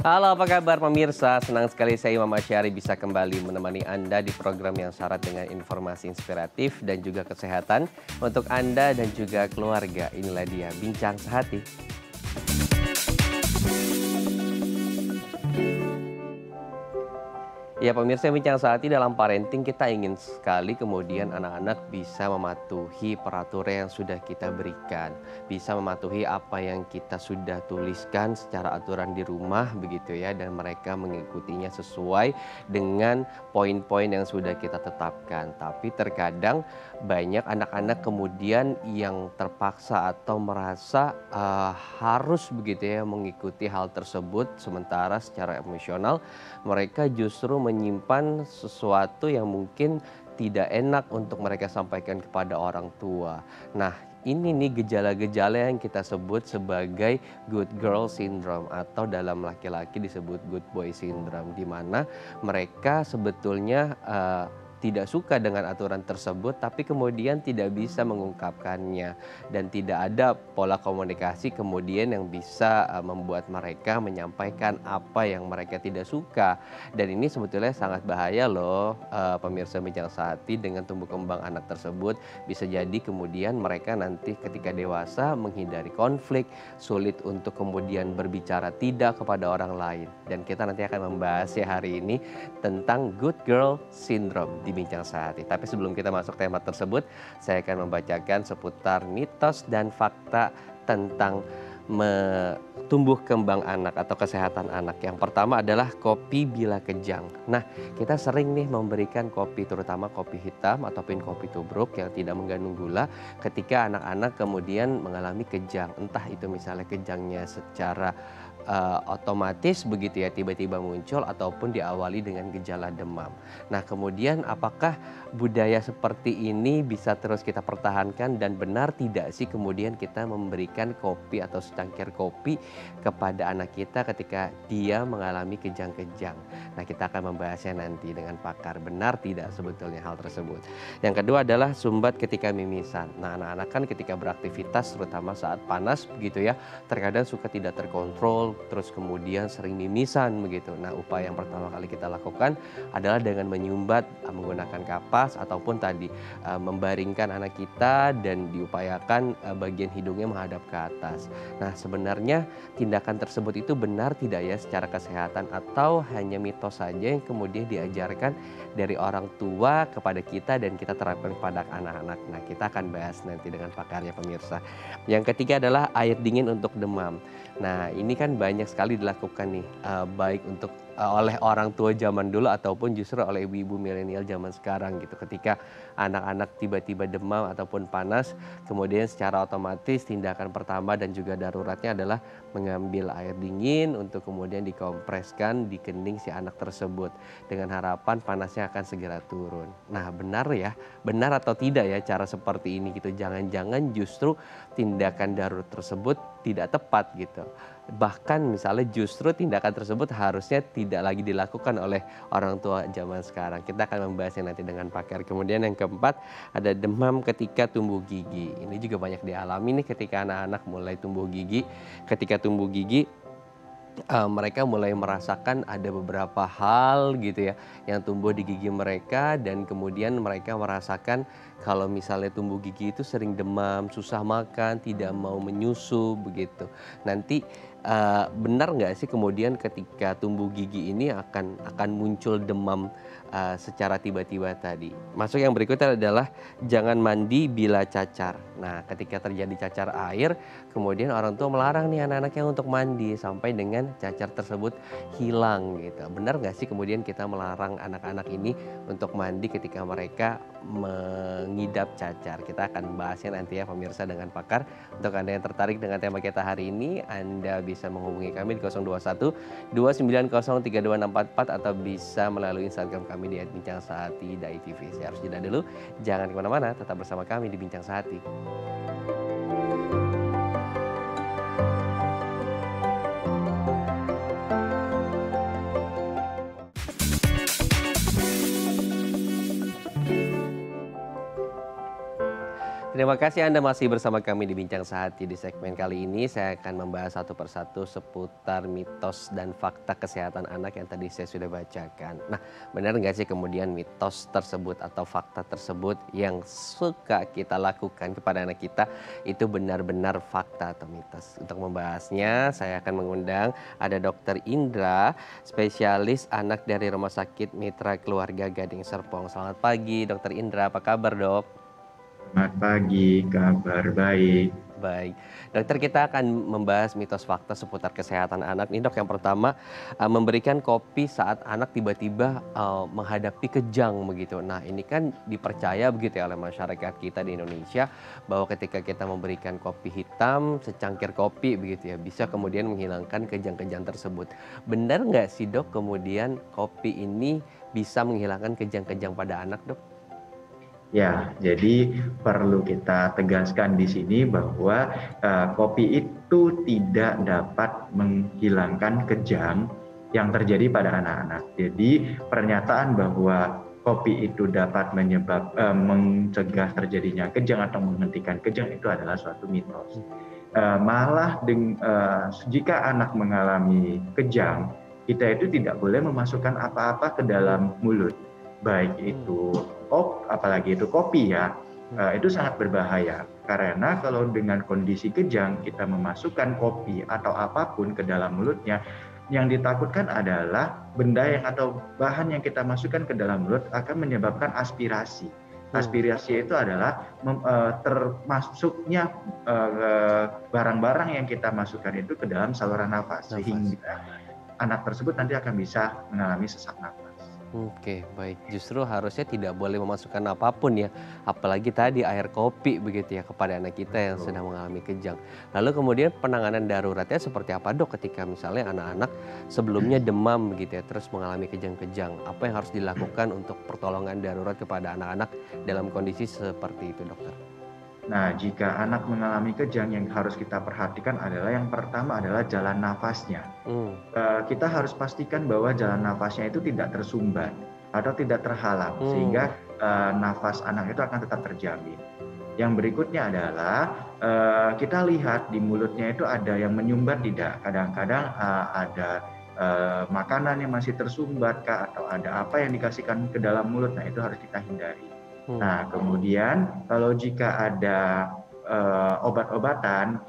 Halo, apa kabar pemirsa? Senang sekali saya Imam Asyari bisa kembali menemani Anda di program yang syarat dengan informasi inspiratif dan juga kesehatan untuk Anda dan juga keluarga. Inilah dia Bincang Sehati. Ya pemirsa Bincang Sehati, dalam parenting kita ingin sekali kemudian anak-anak bisa mematuhi peraturan yang sudah kita berikan. Bisa mematuhi apa yang kita sudah tuliskan secara aturan di rumah begitu ya. Dan mereka mengikutinya sesuai dengan poin-poin yang sudah kita tetapkan. Tapi terkadang banyak anak-anak kemudian yang terpaksa atau merasa harus begitu ya mengikuti hal tersebut. Sementara secara emosional mereka justru menyimpan sesuatu yang mungkin tidak enak untuk mereka sampaikan kepada orang tua. Nah, ini nih gejala-gejala yang kita sebut sebagai good girl syndrome atau dalam laki-laki disebut good boy syndrome, di mana mereka sebetulnya tidak suka dengan aturan tersebut tapi kemudian tidak bisa mengungkapkannya dan tidak ada pola komunikasi kemudian yang bisa membuat mereka menyampaikan apa yang mereka tidak suka. Dan ini sebetulnya sangat bahaya loh pemirsa Bincang Sehati. Dengan tumbuh kembang anak tersebut bisa jadi kemudian mereka nanti ketika dewasa menghindari konflik, sulit untuk kemudian berbicara tidak kepada orang lain. Dan kita nanti akan membahasnya hari ini tentang good girl syndrome di Bincang Sehati. Tapi sebelum kita masuk tema tersebut, saya akan membacakan seputar mitos dan fakta tentang tumbuh kembang anak atau kesehatan anak. Yang pertama adalah kopi bila kejang. Nah, kita sering nih memberikan kopi, terutama kopi hitam ataupun kopi tubruk yang tidak mengandung gula ketika anak-anak kemudian mengalami kejang. Entah itu misalnya kejangnya secara otomatis begitu ya, tiba-tiba muncul ataupun diawali dengan gejala demam. Nah, kemudian apakah budaya seperti ini bisa terus kita pertahankan dan benar tidak sih kemudian kita memberikan kopi atau secangkir kopi kepada anak kita ketika dia mengalami kejang-kejang? Nah, kita akan membahasnya nanti dengan pakar. Benar tidak sebetulnya hal tersebut? Yang kedua adalah sumbat ketika mimisan. Nah, anak-anak kan ketika beraktivitas terutama saat panas begitu ya, terkadang suka tidak terkontrol, terus kemudian sering mimisan begitu. Nah, upaya yang pertama kali kita lakukan adalah dengan menyumbat menggunakan kapas ataupun tadi membaringkan anak kita dan diupayakan bagian hidungnya menghadap ke atas. Nah, sebenarnya tindakan tersebut itu benar tidak ya secara kesehatan atau hanya mitos saja yang kemudian diajarkan dari orang tua kepada kita dan kita terapkan kepada anak-anak. Nah, kita akan bahas nanti dengan pakarnya pemirsa. Yang ketiga adalah air dingin untuk demam. Nah, ini kan banyak sekali dilakukan nih, baik untuk oleh orang tua zaman dulu ataupun justru oleh ibu-ibu milenial zaman sekarang gitu. Ketika anak-anak tiba-tiba demam ataupun panas, kemudian secara otomatis tindakan pertama dan juga daruratnya adalah mengambil air dingin untuk kemudian dikompreskan di kening si anak tersebut dengan harapan panasnya akan segera turun. Nah, benar ya, benar atau tidak ya cara seperti ini gitu. Jangan-jangan justru tindakan darurat tersebut tidak tepat gitu. Bahkan misalnya justru tindakan tersebut harusnya tidak lagi dilakukan oleh orang tua zaman sekarang. Kita akan membahasnya nanti dengan pakar. Kemudian yang keempat ada demam ketika tumbuh gigi. Ini juga banyak dialami nih ketika anak-anak mulai tumbuh gigi. Ketika tumbuh gigi mereka mulai merasakan ada beberapa hal gitu ya yang tumbuh di gigi mereka dan kemudian mereka merasakan kalau misalnya tumbuh gigi itu sering demam, susah makan, tidak mau menyusu begitu. Nanti benar nggak sih kemudian ketika tumbuh gigi ini akan muncul demam secara tiba-tiba tadi? Masuk yang berikutnya adalah jangan mandi bila cacar. Nah, ketika terjadi cacar air, kemudian orang tua melarang nih anak-anaknya untuk mandi sampai dengan cacar tersebut hilang gitu. Benar nggak sih kemudian kita melarang anak-anak ini untuk mandi ketika mereka mengidap cacar? Kita akan bahasnya nanti ya pemirsa dengan pakar. Untuk Anda yang tertarik dengan tema kita hari ini, Anda bisa menghubungi kami di 021 290 32644 atau bisa melalui Instagram kami di @bincang_sehati.tv. Saya harus jeda dulu, jangan kemana-mana, tetap bersama kami di Bincang Sehati. Terima kasih Anda masih bersama kami di Bincang Sehati. Di segmen kali ini saya akan membahas satu persatu seputar mitos dan fakta kesehatan anak yang tadi saya sudah bacakan. Nah, benar nggak sih kemudian mitos tersebut atau fakta tersebut yang suka kita lakukan kepada anak kita itu benar-benar fakta atau mitos? Untuk membahasnya, saya akan mengundang ada Dokter Indra, spesialis anak dari Rumah Sakit Mitra Keluarga Gading Serpong. Selamat pagi, Dokter Indra. Apa kabar, Dok? Selamat pagi, kabar baik. Baik, dokter, kita akan membahas mitos fakta seputar kesehatan anak nih dok. Yang pertama, memberikan kopi saat anak tiba-tiba menghadapi kejang begitu. Nah ini kan dipercaya begitu ya oleh masyarakat kita di Indonesia bahwa ketika kita memberikan kopi hitam, secangkir kopi begitu ya, bisa kemudian menghilangkan kejang-kejang tersebut. Benar nggak sih dok kemudian kopi ini bisa menghilangkan kejang-kejang pada anak dok? Ya, jadi perlu kita tegaskan di sini bahwa kopi itu tidak dapat menghilangkan kejang yang terjadi pada anak-anak. Jadi pernyataan bahwa kopi itu dapat mencegah terjadinya kejang atau menghentikan kejang itu adalah suatu mitos. Malah jika anak mengalami kejang, kita itu tidak boleh memasukkan apa-apa ke dalam mulut, baik itu apalagi itu kopi ya, itu sangat berbahaya karena kalau dengan kondisi kejang kita memasukkan kopi atau apapun ke dalam mulutnya, yang ditakutkan adalah benda yang atau bahan yang kita masukkan ke dalam mulut akan menyebabkan aspirasi. Aspirasi itu adalah termasuknya barang-barang yang kita masukkan itu ke dalam saluran nafas, sehingga anak tersebut nanti akan bisa mengalami sesak nafas. Oke, baik. Justru harusnya tidak boleh memasukkan apapun ya, apalagi tadi air kopi begitu ya kepada anak kita yang Betul. sedang mengalami kejang. Lalu kemudian penanganan daruratnya seperti apa dok ketika misalnya anak-anak sebelumnya demam begitu ya, terus mengalami kejang-kejang. Apa yang harus dilakukan untuk pertolongan darurat kepada anak-anak dalam kondisi seperti itu dokter? Nah, jika anak mengalami kejang, yang harus kita perhatikan adalah yang pertama adalah jalan nafasnya. Hmm, Kita harus pastikan bahwa jalan nafasnya itu tidak tersumbat atau tidak terhalang, hmm, sehingga nafas anak itu akan tetap terjamin. Yang berikutnya adalah kita lihat di mulutnya itu ada yang menyumbat tidak. Kadang-kadang ada makanan yang masih tersumbat kah, atau ada apa yang dikasihkan ke dalam mulut. Nah, itu harus kita hindari. hmm. Nah, kemudian kalau jika ada obat-obatan,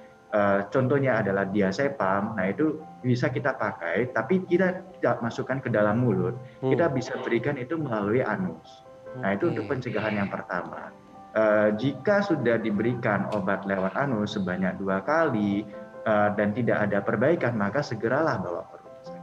contohnya adalah diazepam, nah itu bisa kita pakai, tapi kita tidak masukkan ke dalam mulut, kita bisa berikan itu melalui anus. Nah, itu untuk Oke. pencegahan yang pertama. Jika sudah diberikan obat lewat anus sebanyak 2 kali dan tidak ada perbaikan, maka segeralah bawa ke rumah sakit.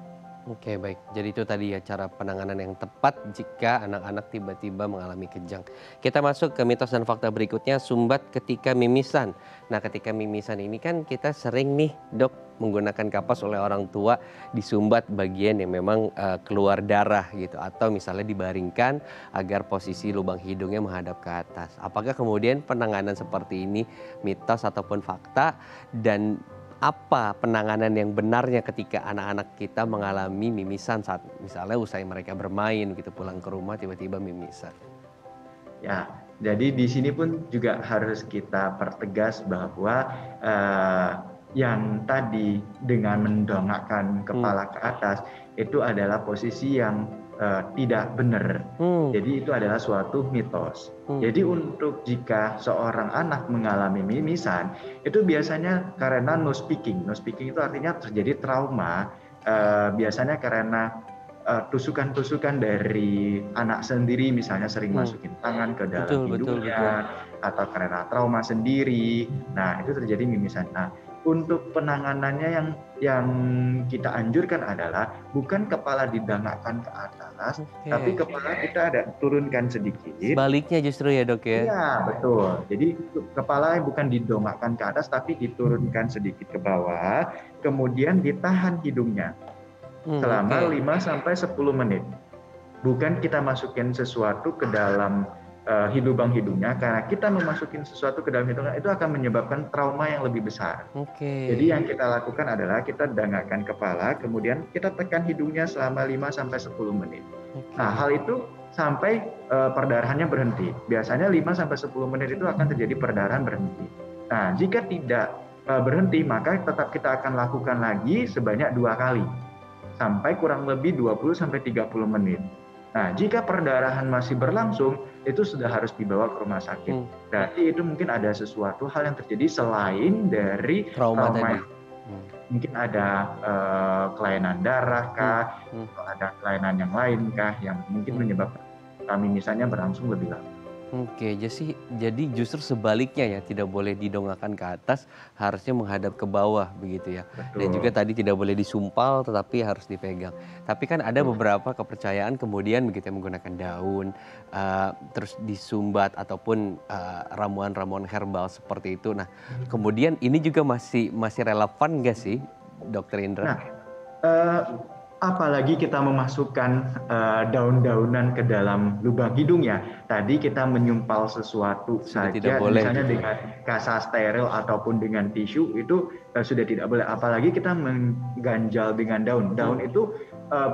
Oke, baik. Jadi itu tadi ya cara penanganan yang tepat jika anak-anak tiba-tiba mengalami kejang. Kita masuk ke mitos dan fakta berikutnya, sumbat ketika mimisan. Nah, ketika mimisan ini kan kita sering nih, Dok, menggunakan kapas oleh orang tua disumbat bagian yang memang keluar darah gitu atau misalnya dibaringkan agar posisi lubang hidungnya menghadap ke atas. Apakah kemudian penanganan seperti ini mitos ataupun fakta, dan apa penanganan yang benarnya ketika anak-anak kita mengalami mimisan saat misalnya usai mereka bermain gitu, pulang ke rumah tiba-tiba mimisan? Ya, jadi di sini pun juga harus kita pertegas bahwa eh, yang tadi dengan mendongakkan Hmm. kepala ke atas itu adalah posisi yang tidak benar. Hmm. Jadi itu adalah suatu mitos. Hmm. Jadi untuk jika seorang anak mengalami mimisan, itu biasanya karena no speaking. No speaking itu artinya terjadi trauma, biasanya karena tusukan-tusukan dari anak sendiri, misalnya sering Hmm. masukin tangan ke dalam Betul, betul, betul. hidungnya, atau karena trauma sendiri. Nah, itu terjadi mimisan. Nah, untuk penanganannya yang kita anjurkan adalah bukan kepala didangakkan ke atas, tapi Oke. kepala kita ada turunkan sedikit. Sebaliknya justru ya dok ya? Iya, betul. Jadi kepala bukan didongakkan ke atas, tapi diturunkan sedikit ke bawah, kemudian ditahan hidungnya selama Oke. 5-10 menit. Bukan kita masukin sesuatu ke dalam lubang hidungnya, karena kita memasukin sesuatu ke dalam hidungnya itu akan menyebabkan trauma yang lebih besar. Oke. Jadi yang kita lakukan adalah kita dangakkan kepala, kemudian kita tekan hidungnya selama 5-10 menit. Nah, Oke. hal itu sampai perdarahannya berhenti. Biasanya 5 sampai 10 menit itu akan terjadi perdarahan berhenti. Nah, jika tidak berhenti, maka tetap kita akan lakukan lagi sebanyak 2 kali sampai kurang lebih 20 sampai 30 menit. Nah, jika perdarahan masih berlangsung, itu sudah harus dibawa ke rumah sakit. Berarti itu mungkin ada sesuatu hal yang terjadi selain dari Trauma tadi. Mungkin ada kelainan darah kah, atau ada kelainan yang lain kah yang mungkin menyebabkan misalnya berlangsung lebih lama. Oke, jadi justru sebaliknya ya, tidak boleh didongakkan ke atas, harusnya menghadap ke bawah begitu ya. Betul. Dan juga tadi tidak boleh disumpal, tetapi harus dipegang. Tapi kan ada beberapa kepercayaan kemudian begitu ya, menggunakan daun, terus disumbat ataupun ramuan-ramuan herbal seperti itu. Nah, kemudian ini juga masih relevan nggak sih, Dokter Indra? Nah, apalagi kita memasukkan daun-daunan ke dalam lubang hidung ya. Tadi kita menyumpal sesuatu Sudah saja, tidak boleh, misalnya gitu. dengan kasa steril ataupun dengan tisu itu sudah tidak boleh. Apalagi kita mengganjal dengan daun. Daun itu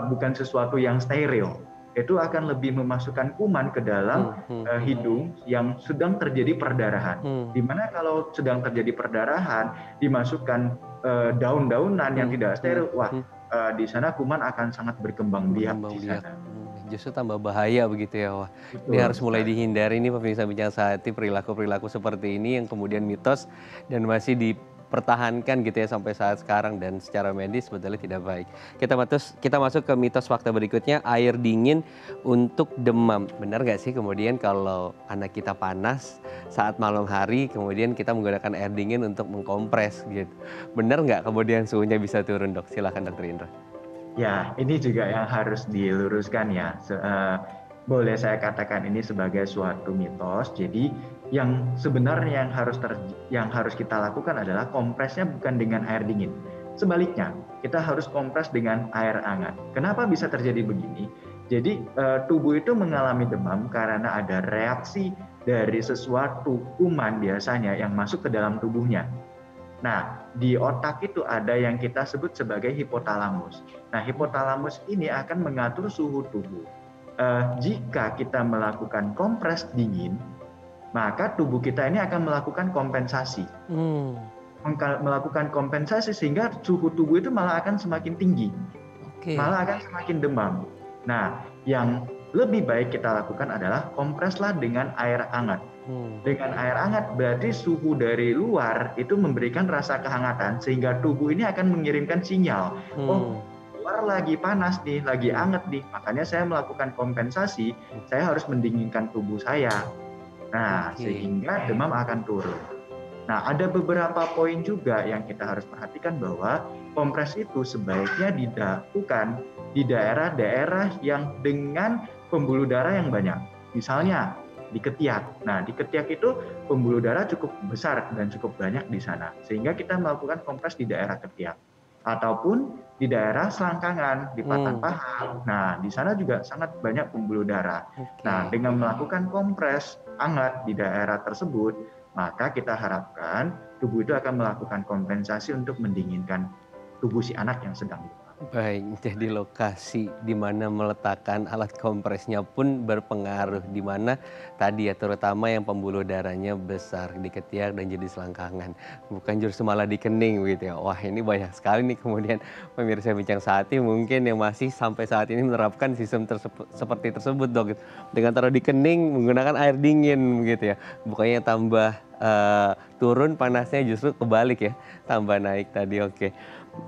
bukan sesuatu yang steril. Itu akan lebih memasukkan kuman ke dalam hidung yang sedang terjadi perdarahan. Dimana kalau sedang terjadi perdarahan, dimasukkan daun-daunan yang tidak steril, wah, di sana kuman akan sangat berkembang biak di sana. Justru tambah bahaya begitu ya. Wah, Betul, ini harus mulai dihindari nih pemirsa Bincang Sehati, perilaku-perilaku seperti ini yang kemudian mitos dan masih dipertahankan gitu ya sampai saat sekarang, dan secara medis sebetulnya tidak baik. Kita masuk ke mitos fakta berikutnya, air dingin untuk demam. Benar nggak sih kemudian kalau anak kita panas saat malam hari kemudian kita menggunakan air dingin untuk mengkompres gitu. Benar nggak kemudian suhunya bisa turun, Dok? Silakan Dokter Indra. Ya, ini juga yang harus diluruskan ya. Boleh saya katakan ini sebagai suatu mitos. Jadi yang sebenarnya yang harus kita lakukan adalah kompresnya bukan dengan air dingin. Sebaliknya, kita harus kompres dengan air hangat. Kenapa bisa terjadi begini? Jadi tubuh itu mengalami demam karena ada reaksi dari sesuatu kuman biasanya yang masuk ke dalam tubuhnya. Nah, di otak itu ada yang kita sebut sebagai hipotalamus. Nah, hipotalamus ini akan mengatur suhu tubuh. Jika kita melakukan kompres dingin, maka tubuh kita ini akan melakukan kompensasi. Melakukan kompensasi sehingga suhu tubuh itu malah akan semakin tinggi. Malah akan semakin demam. Nah, yang lebih baik kita lakukan adalah kompreslah dengan air hangat. Dengan air hangat berarti suhu dari luar itu memberikan rasa kehangatan sehingga tubuh ini akan mengirimkan sinyal. Oh, luar lagi panas nih, lagi hangat nih. Makanya saya melakukan kompensasi, saya harus mendinginkan tubuh saya. Nah, sehingga demam akan turun. Nah, ada beberapa poin juga yang kita harus perhatikan bahwa kompres itu sebaiknya dilakukan di daerah-daerah yang dengan pembuluh darah yang banyak. Misalnya di ketiak. Nah, di ketiak itu pembuluh darah cukup besar dan cukup banyak di sana. Sehingga kita melakukan kompres di daerah ketiak. Ataupun di daerah selangkangan, di batang paha. Nah, di sana juga sangat banyak pembuluh darah. Nah, dengan melakukan kompres hangat di daerah tersebut, maka kita harapkan tubuh itu akan melakukan kompensasi untuk mendinginkan tubuh si anak yang sedang demam. Baik, jadi lokasi di mana meletakkan alat kompresnya pun berpengaruh, di mana tadi ya terutama yang pembuluh darahnya besar di ketiak dan jadi selangkangan, bukan justru malah di kening gitu ya. Wah, ini banyak sekali nih kemudian pemirsa Bincang Sehati mungkin yang masih sampai saat ini menerapkan sistem seperti tersebut, Dok. Dengan taruh di kening menggunakan air dingin gitu ya. Bukannya tambah turun panasnya, justru kebalik ya, tambah naik tadi. Oke.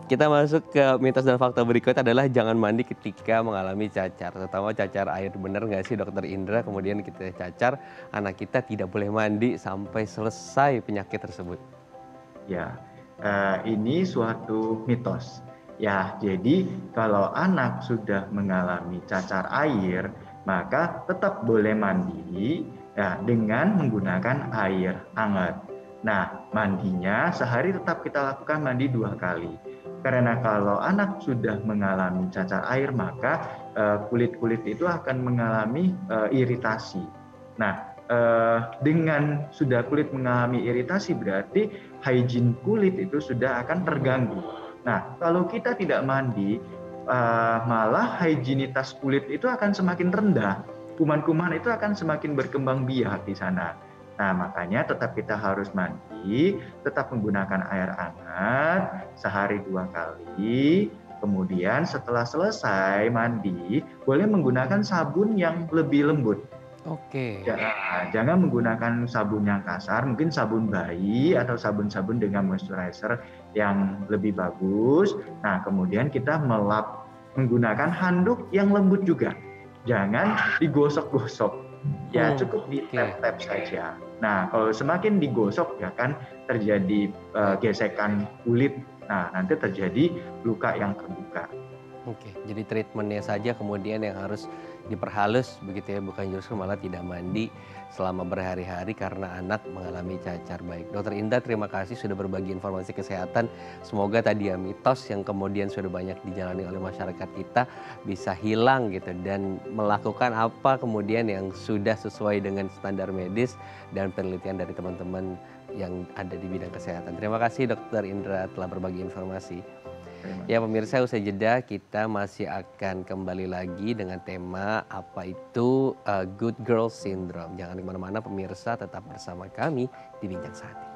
Kita masuk ke mitos dan fakta berikutnya adalah jangan mandi ketika mengalami cacar, terutama cacar air. Benar nggak sih Dokter Indra, kemudian kita cacar, anak kita tidak boleh mandi sampai selesai penyakit tersebut? Ya, ini suatu mitos. Ya, jadi kalau anak sudah mengalami cacar air, maka tetap boleh mandi ya, dengan menggunakan air hangat. Nah, mandinya sehari tetap kita lakukan mandi 2 kali. Karena kalau anak sudah mengalami cacar air, maka kulit-kulit itu akan mengalami iritasi. Nah, dengan sudah kulit mengalami iritasi berarti hygiene kulit itu sudah akan terganggu. Nah, kalau kita tidak mandi, malah higienitas kulit itu akan semakin rendah. kuman-kuman itu akan semakin berkembang biak di sana. Nah, makanya tetap kita harus mandi, tetap menggunakan air hangat sehari 2 kali. Kemudian setelah selesai mandi, boleh menggunakan sabun yang lebih lembut. Oke. Jangan menggunakan sabun yang kasar, mungkin sabun bayi atau sabun-sabun dengan moisturizer yang lebih bagus. Nah, kemudian kita melap menggunakan handuk yang lembut juga. Jangan digosok-gosok. Ya, cukup di tap-tap saja. Nah, kalau semakin digosok ya kan terjadi gesekan kulit. Nah, nanti terjadi luka yang terbuka. Oke, jadi treatmentnya saja kemudian yang harus diperhalus begitu ya, bukan justru malah tidak mandi selama berhari-hari karena anak mengalami cacar. Baik, Dokter Indah, terima kasih sudah berbagi informasi kesehatan. Semoga tadi ya mitos yang kemudian sudah banyak dijalani oleh masyarakat kita bisa hilang gitu dan melakukan apa kemudian yang sudah sesuai dengan standar medis dan penelitian dari teman-teman yang ada di bidang kesehatan. Terima kasih Dokter Indra telah berbagi informasi. Ya pemirsa, usai jeda kita masih akan kembali lagi dengan tema apa itu Good Girl Syndrome. Jangan kemana-mana pemirsa, tetap bersama kami di Bincang Sehati.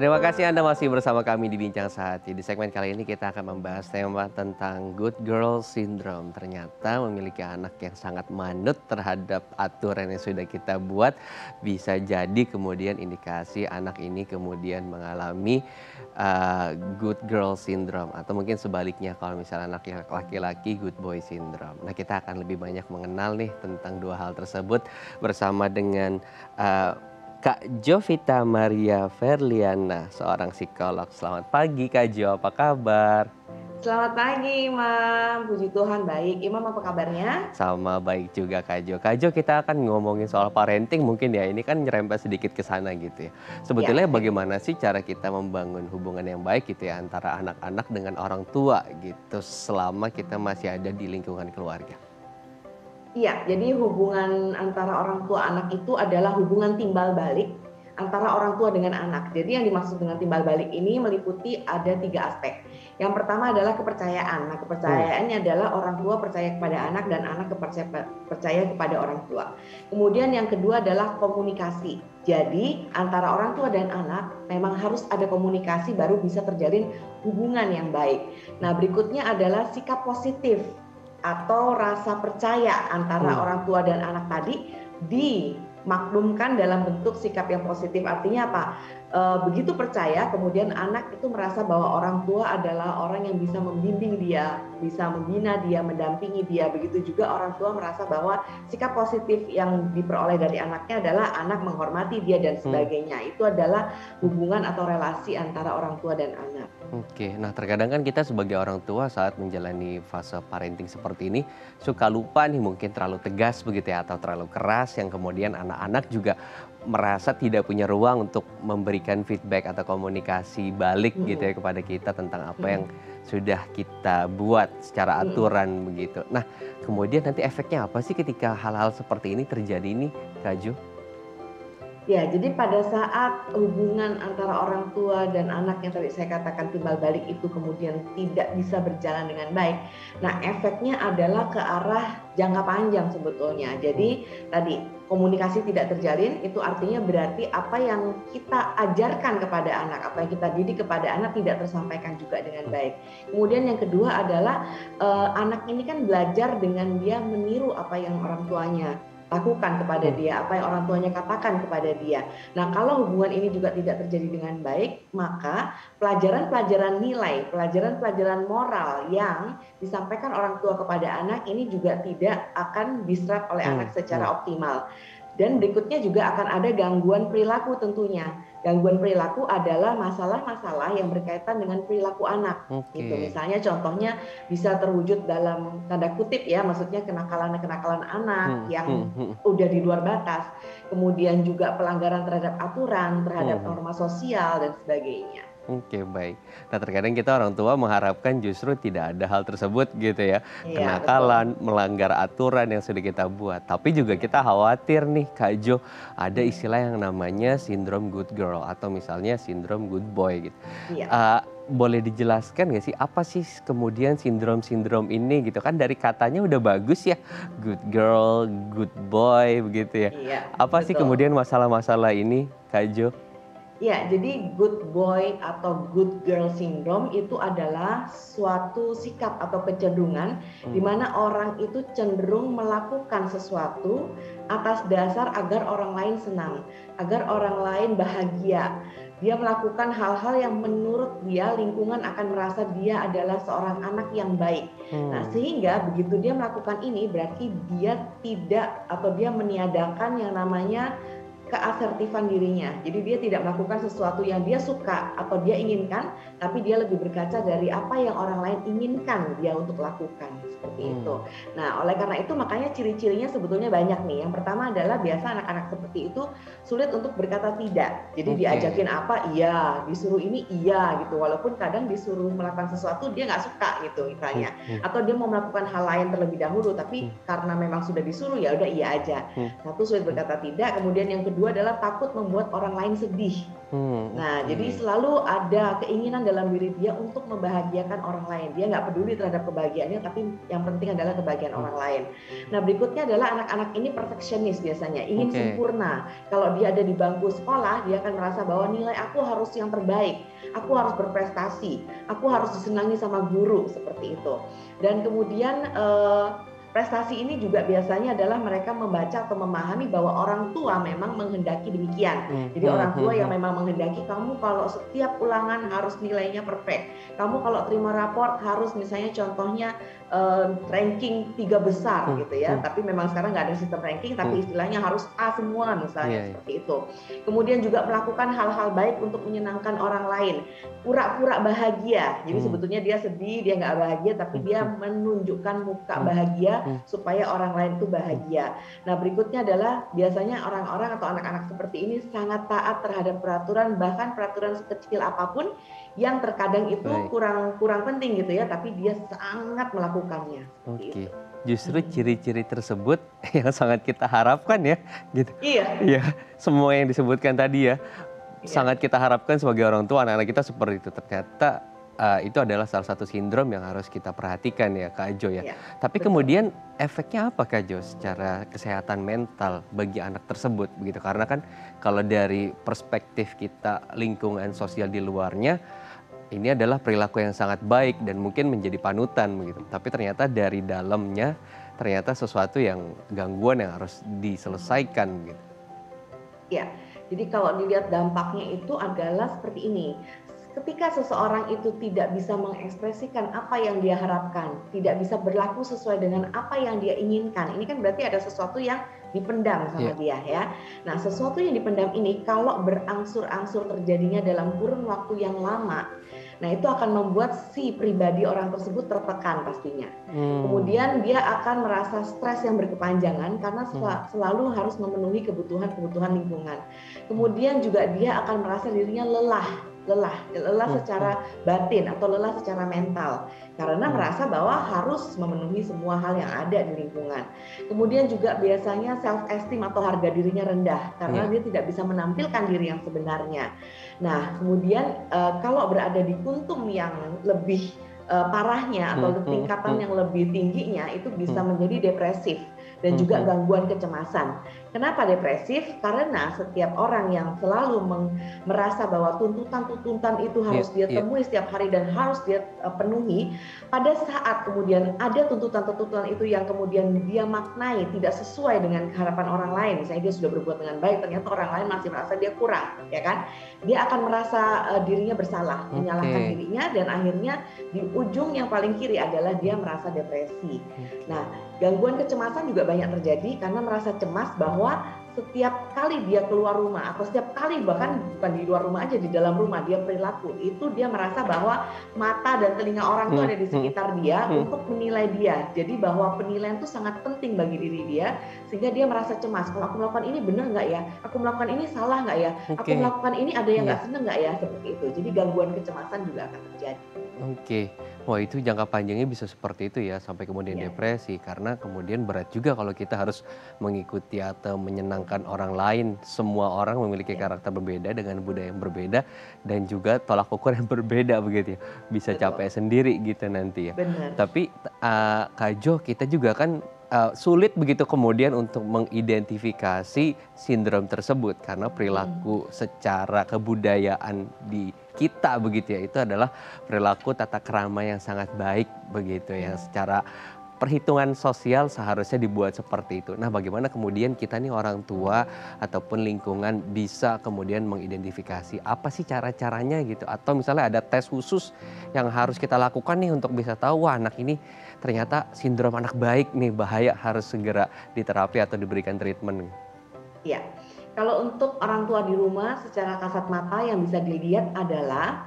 Terima kasih Anda masih bersama kami di Bincang Sehati. Di segmen kali ini kita akan membahas tema tentang Good Girl Syndrome. Ternyata memiliki anak yang sangat manut terhadap aturan yang sudah kita buat bisa jadi kemudian indikasi anak ini kemudian mengalami Good Girl Syndrome. Atau mungkin sebaliknya kalau misalnya anak laki-laki Good Boy Syndrome. Nah, kita akan lebih banyak mengenal nih tentang dua hal tersebut bersama dengan Kak Jovita Maria Ferliana, seorang psikolog. Selamat pagi Kak Jo, apa kabar? Selamat pagi Imam, puji Tuhan baik. Imam apa kabarnya? Sama baik juga Kak Jo. Kak Jo, kita akan ngomongin soal parenting mungkin ya, ini kan nyerempet sedikit ke sana gitu ya. Sebetulnya bagaimana sih cara kita membangun hubungan yang baik gitu ya antara anak-anak dengan orang tua gitu selama kita masih ada di lingkungan keluarga? Iya, jadi hubungan antara orang tua anak itu adalah hubungan timbal balik antara orang tua dengan anak. Jadi yang dimaksud dengan timbal balik ini meliputi ada 3 aspek. Yang pertama adalah kepercayaan. Nah, kepercayaannya adalah orang tua percaya kepada anak dan anak percaya kepada orang tua. Kemudian yang kedua adalah komunikasi. Jadi antara orang tua dan anak memang harus ada komunikasi baru bisa terjalin hubungan yang baik. Nah, berikutnya adalah sikap positif atau rasa percaya antara orang tua dan anak tadi dimaklumkan dalam bentuk sikap yang positif. Artinya apa? Begitu percaya, kemudian anak itu merasa bahwa orang tua adalah orang yang bisa membimbing dia, bisa membina dia, mendampingi dia. Begitu juga orang tua merasa bahwa sikap positif yang diperoleh dari anaknya adalah anak menghormati dia dan sebagainya. Itu adalah hubungan atau relasi antara orang tua dan anak. Oke, nah terkadang kan kita sebagai orang tua saat menjalani fase parenting seperti ini suka lupa nih, mungkin terlalu tegas begitu ya atau terlalu keras yang kemudian anak-anak juga merasa tidak punya ruang untuk memberikan feedback atau komunikasi balik gitu ya kepada kita tentang apa yang sudah kita buat secara aturan begitu. Nah, kemudian nanti efeknya apa sih ketika hal-hal seperti ini terjadi nih, Kak Jo? Ya, jadi pada saat hubungan antara orang tua dan anak yang tadi saya katakan timbal balik itu kemudian tidak bisa berjalan dengan baik. Nah, efeknya adalah ke arah jangka panjang sebetulnya. Jadi tadi komunikasi tidak terjalin, itu artinya berarti apa yang kita ajarkan kepada anak, apa yang kita didik kepada anak tidak tersampaikan juga dengan baik. Kemudian yang kedua adalah anak ini kan belajar dengan dia meniru apa yang orang tuanya lakukan kepada dia, apa yang orang tuanya katakan kepada dia. Nah, kalau hubungan ini juga tidak terjadi dengan baik, maka pelajaran-pelajaran nilai, pelajaran-pelajaran moral yang disampaikan orang tua kepada anak ini juga tidak akan diserap oleh anak secara optimal. Dan berikutnya juga akan ada gangguan perilaku tentunya. Gangguan perilaku adalah masalah-masalah yang berkaitan dengan perilaku anak. Gitu. Misalnya contohnya bisa terwujud dalam tanda kutip ya, maksudnya kenakalan-kenakalan anak yang udah di luar batas. Kemudian juga pelanggaran terhadap aturan, terhadap norma sosial dan sebagainya. Oke, baik. Nah, terkadang kita orang tua mengharapkan justru tidak ada hal tersebut gitu ya. Iya, betul. Kenakalan, melanggar aturan yang sudah kita buat. Tapi juga kita khawatir nih Kak Jo, ada Hmm, istilah yang namanya sindrom good girl atau misalnya sindrom good boy gitu. iya. Eh, Boleh dijelaskan nggak sih apa sih kemudian sindrom-sindrom ini gitu kan dari katanya udah bagus ya, good girl, good boy begitu ya. Iya, Apa sih betul. kemudian masalah-masalah ini Kak Jo? Ya, jadi good boy atau good girl syndrome itu adalah suatu sikap atau kecenderungan di Hmm. mana orang itu cenderung melakukan sesuatu atas dasar agar orang lain senang, agar orang lain bahagia. Dia melakukan hal-hal yang menurut dia lingkungan akan merasa dia adalah seorang anak yang baik. Nah, Hmm. sehingga begitu dia melakukan ini berarti dia tidak atau dia meniadakan yang namanya keasertifan dirinya. Jadi dia tidak melakukan sesuatu yang dia suka atau dia inginkan, tapi dia lebih berkaca dari apa yang orang lain inginkan dia untuk lakukan, seperti itu. Hmm. Nah, oleh karena itu makanya ciri-cirinya sebetulnya banyak nih. Yang pertama adalah biasa anak-anak seperti itu sulit untuk berkata tidak. Jadi Oke. diajakin apa, iya, disuruh ini iya gitu. Walaupun kadang disuruh melakukan sesuatu dia nggak suka gitu Hmm. misalnya. Hmm. Atau dia mau melakukan hal lain terlebih dahulu, Hmm. tapi karena memang sudah disuruh ya udah iya aja. Hmm. Satu, sulit Hmm. berkata tidak, kemudian yang kedua adalah takut membuat orang lain sedih. Nah, Oke. jadi selalu ada keinginan dalam diri dia untuk membahagiakan orang lain. Dia nggak peduli terhadap kebahagiaannya, tapi yang penting adalah kebahagiaan Hmm. orang lain. Nah, berikutnya adalah anak-anak ini perfeksionis biasanya, ingin Oke. sempurna. Kalau dia ada di bangku sekolah, dia akan merasa bahwa nilai aku harus yang terbaik, aku harus berprestasi, aku harus disenangi sama guru, seperti itu. Dan kemudian prestasi ini juga biasanya adalah mereka membaca atau memahami bahwa orang tua memang menghendaki demikian. Hmm. Jadi Hmm. orang tua Hmm. yang Hmm. memang menghendaki kamu kalau setiap ulangan harus nilainya perfect. Kamu kalau terima raport harus misalnya contohnya ranking 3 besar Hmm. gitu ya. Hmm. Tapi memang sekarang nggak ada sistem ranking, Hmm. tapi istilahnya harus A semua misalnya Iya, iya. seperti itu. Kemudian juga melakukan hal-hal baik untuk menyenangkan orang lain. Pura-pura bahagia. Jadi Hmm. sebetulnya dia sedih, dia nggak bahagia, tapi Hmm. dia Hmm. menunjukkan muka Hmm. bahagia Hmm. supaya orang lain itu Hmm. bahagia. Nah, berikutnya adalah biasanya orang-orang atau anak-anak seperti ini sangat taat terhadap peraturan, bahkan peraturan sekecil apapun yang terkadang itu Baik. kurang penting gitu ya, tapi dia sangat melakukannya seperti itu. Oke. Justru ciri-ciri tersebut yang sangat kita harapkan ya, gitu. Iya, Iya, semua yang disebutkan tadi ya, iya, sangat kita harapkan sebagai orang tua anak-anak kita seperti itu. Ternyata itu adalah salah satu sindrom yang harus kita perhatikan ya Kak Jo ya. iya, Tapi betul. kemudian efeknya apa Kak Jo secara kesehatan mental bagi anak tersebut begitu? Karena kan kalau dari perspektif kita lingkungan sosial di luarnya ini adalah perilaku yang sangat baik dan mungkin menjadi panutan begitu. Tapi ternyata dari dalamnya ternyata sesuatu yang gangguan yang harus diselesaikan gitu. Ya, jadi kalau dilihat dampaknya itu adalah seperti ini. Ketika seseorang itu tidak bisa mengekspresikan apa yang dia harapkan, tidak bisa berlaku sesuai dengan apa yang dia inginkan, ini kan berarti ada sesuatu yang dipendam Iya. sama dia ya. Nah, sesuatu yang dipendam ini kalau berangsur-angsur terjadinya dalam kurun waktu yang lama, nah itu akan membuat si pribadi orang tersebut tertekan pastinya. Hmm. Kemudian dia akan merasa stres yang berkepanjangan karena Hmm. selalu harus memenuhi kebutuhan lingkungan. Hmm. Kemudian juga dia akan merasa dirinya lelah Hmm. Hmm. secara batin atau lelah secara mental karena Hmm. merasa bahwa harus memenuhi semua hal yang ada di lingkungan. Kemudian juga biasanya self esteem atau harga dirinya rendah karena Iya. dia tidak bisa menampilkan diri yang sebenarnya. Nah, kemudian kalau berada di kuntum yang lebih parahnya Hmm. atau Hmm. tingkatan Hmm. yang lebih tingginya itu bisa Hmm. menjadi depresif dan Hmm. juga Hmm. gangguan kecemasan. Kenapa depresif? Karena setiap orang yang selalu merasa bahwa tuntutan-tuntutan itu Iya. harus dia Iya. temui setiap hari dan harus dia penuhi, pada saat kemudian ada tuntutan-tuntutan itu yang kemudian dia maknai tidak sesuai dengan harapan orang lain, misalnya dia sudah berbuat dengan baik, ternyata orang lain masih merasa dia kurang, ya kan? Dia akan merasa dirinya bersalah, menyalahkan Oke. dirinya, dan akhirnya di ujung yang paling kiri adalah dia merasa depresi. Oke. Nah, gangguan kecemasan juga banyak terjadi karena merasa cemas bahwa setiap kali dia keluar rumah atau setiap kali bahkan bukan di luar rumah aja, di dalam rumah dia perilaku itu dia merasa bahwa mata dan telinga orang tuh ada di sekitar dia untuk menilai dia. Jadi bahwa penilaian itu sangat penting bagi diri dia sehingga dia merasa cemas. Kalau aku melakukan ini benar nggak ya? Aku melakukan ini salah nggak ya? Aku melakukan ini ada yang nggak seneng nggak ya? Seperti itu. Jadi gangguan kecemasan juga akan terjadi. Oke, wah itu jangka panjangnya bisa seperti itu ya sampai kemudian depresi karena kemudian berat juga kalau kita harus mengikuti atau menyenangkan orang lain. Semua orang memiliki karakter berbeda dengan budaya yang berbeda dan juga tolak ukur yang berbeda begitu ya. Bisa capek sendiri gitu nanti ya. Benar. Tapi Kak Jo, kita juga kan sulit begitu kemudian untuk mengidentifikasi sindrom tersebut karena perilaku secara kebudayaan di kita begitu ya itu adalah perilaku tata krama yang sangat baik begitu ya secara perhitungan sosial seharusnya dibuat seperti itu. Nah, bagaimana kemudian kita nih orang tua ataupun lingkungan bisa kemudian mengidentifikasi apa sih cara-caranya gitu atau misalnya ada tes khusus yang harus kita lakukan nih untuk bisa tahu wah anak ini ternyata sindrom anak baik nih bahaya harus segera diterapi atau diberikan treatment. Iya. Kalau untuk orang tua di rumah secara kasat mata yang bisa dilihat adalah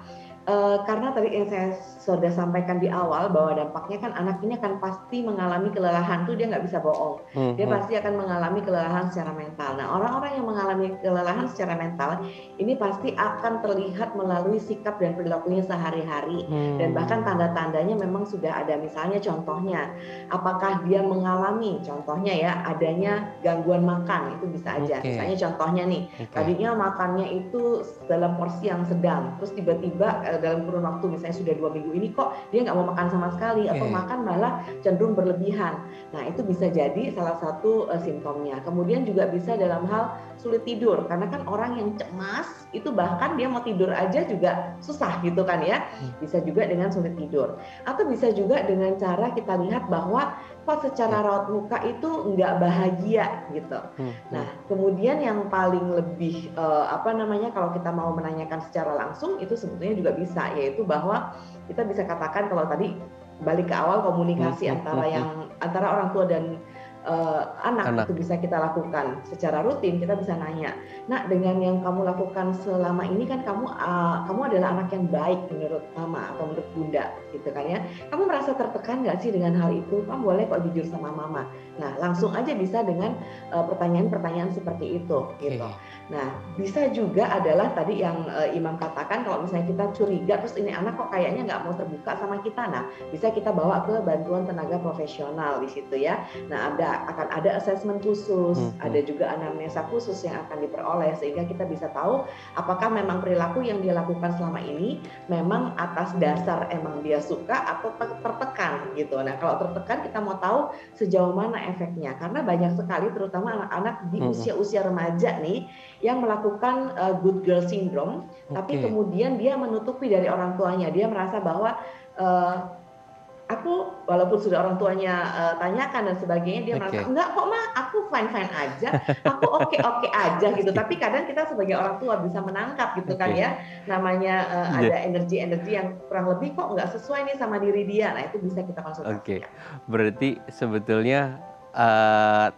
karena tadi yang saya sudah sampaikan di awal bahwa dampaknya kan anak ini akan pasti mengalami kelelahan tuh dia nggak bisa bohong. Dia pasti akan mengalami kelelahan secara mental. Nah orang-orang yang mengalami kelelahan secara mental ini pasti akan terlihat melalui sikap dan perilakunya sehari-hari dan bahkan tanda-tandanya memang sudah ada. Misalnya contohnya apakah dia mengalami contohnya ya adanya gangguan makan itu bisa aja. Misalnya contohnya nih tadinya makannya itu dalam porsi yang sedang terus tiba-tiba dalam kurun waktu misalnya sudah 2 minggu ini kok dia nggak mau makan sama sekali atau makan malah cenderung berlebihan. Nah itu bisa jadi salah satu simptomnya. Kemudian juga bisa dalam hal sulit tidur karena kan orang yang cemas itu bahkan dia mau tidur aja juga susah gitu kan ya. Bisa juga dengan sulit tidur atau bisa juga dengan cara kita lihat bahwa kok secara raut muka itu nggak bahagia gitu. Nah kemudian yang paling lebih kalau kita mau menanyakan secara langsung itu sebetulnya juga bisa yaitu bahwa kita bisa katakan kalau tadi balik ke awal komunikasi antara orang tua dan anak itu bisa kita lakukan secara rutin. Kita bisa nanya, nak dengan yang kamu lakukan selama ini kan kamu adalah anak yang baik menurut mama atau menurut bunda gitu kan ya, kamu merasa tertekan nggak sih dengan hal itu? Kamu boleh kok jujur sama mama. Nah langsung aja bisa dengan pertanyaan-pertanyaan seperti itu gitu. Nah bisa juga adalah tadi yang Imam katakan kalau misalnya kita curiga terus ini anak kok kayaknya nggak mau terbuka sama kita, nah bisa kita bawa ke bantuan tenaga profesional di situ ya. Nah akan ada assessment khusus, ada juga anamnesa khusus yang akan diperoleh sehingga kita bisa tahu apakah memang perilaku yang dia lakukan selama ini memang atas dasar emang dia suka atau tertekan gitu. Nah kalau tertekan kita mau tahu sejauh mana efeknya karena banyak sekali terutama anak-anak di usia-usia remaja nih yang melakukan good girl syndrome tapi kemudian dia menutupi dari orang tuanya. Dia merasa bahwa aku walaupun sudah orang tuanya tanyakan dan sebagainya dia merasa enggak kok ma aku fine aja, aku oke aja gitu. Tapi kadang kita sebagai orang tua bisa menangkap gitu kan ya namanya ada energi yang kurang lebih kok nggak sesuai nih sama diri dia. Nah itu bisa kita konsultasikan. Berarti sebetulnya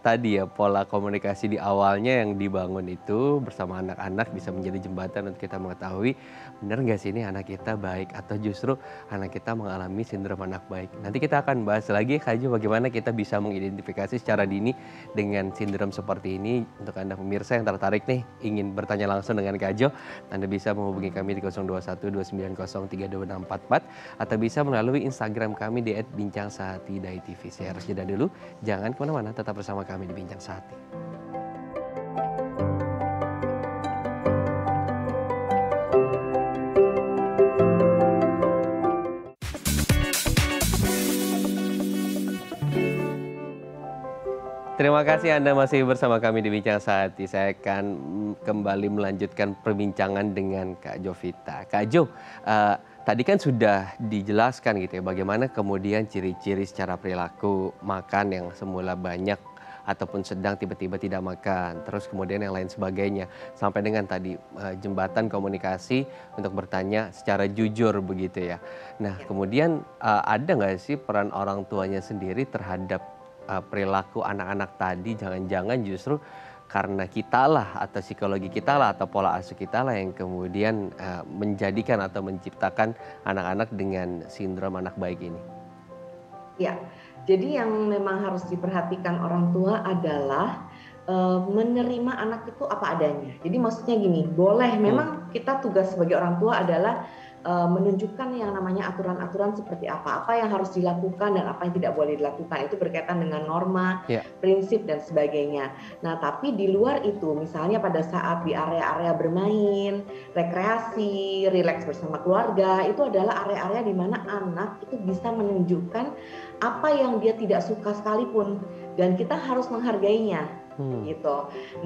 tadi ya pola komunikasi di awalnya yang dibangun itu bersama anak-anak bisa menjadi jembatan untuk kita mengetahui benar nggak sih ini anak kita baik atau justru anak kita mengalami sindrom anak baik. Nanti kita akan bahas lagi Kak Jo bagaimana kita bisa mengidentifikasi secara dini dengan sindrom seperti ini. Untuk Anda pemirsa yang tertarik nih ingin bertanya langsung dengan Kak Jo, Anda bisa menghubungi kami di 0212903244 atau bisa melalui Instagram kami di @bincangsahatidai.tv. Saya harus jeda dulu, jangan kemana-mana, tetap bersama kami di Bincang Sehati. Terima kasih Anda masih bersama kami di Bincang Sehati. Saya akan kembali melanjutkan perbincangan dengan Kak Jovita. Kak Jo, tadi kan sudah dijelaskan gitu ya bagaimana kemudian ciri-ciri secara perilaku makan yang semula banyak ataupun sedang tiba-tiba tidak makan, terus kemudian yang lain sebagainya, sampai dengan tadi jembatan komunikasi untuk bertanya secara jujur begitu ya. Nah kemudian ada nggak sih peran orang tuanya sendiri terhadap perilaku anak-anak tadi? Jangan-jangan justru karena kitalah atau psikologi kitalah atau pola asuh kitalah yang kemudian menjadikan atau menciptakan anak-anak dengan sindrom anak baik ini? Ya, jadi yang memang harus diperhatikan orang tua adalah menerima anak itu apa adanya. Jadi maksudnya gini, boleh memang kita tugas sebagai orang tua adalah menunjukkan yang namanya aturan-aturan seperti apa yang harus dilakukan dan apa yang tidak boleh dilakukan. Itu berkaitan dengan norma, Ya. prinsip dan sebagainya. Nah, tapi di luar itu, misalnya pada saat di area-area bermain, rekreasi, rileks bersama keluarga, itu adalah area-area di mana anak itu bisa menunjukkan apa yang dia tidak suka sekalipun, dan kita harus menghargainya. Gitu.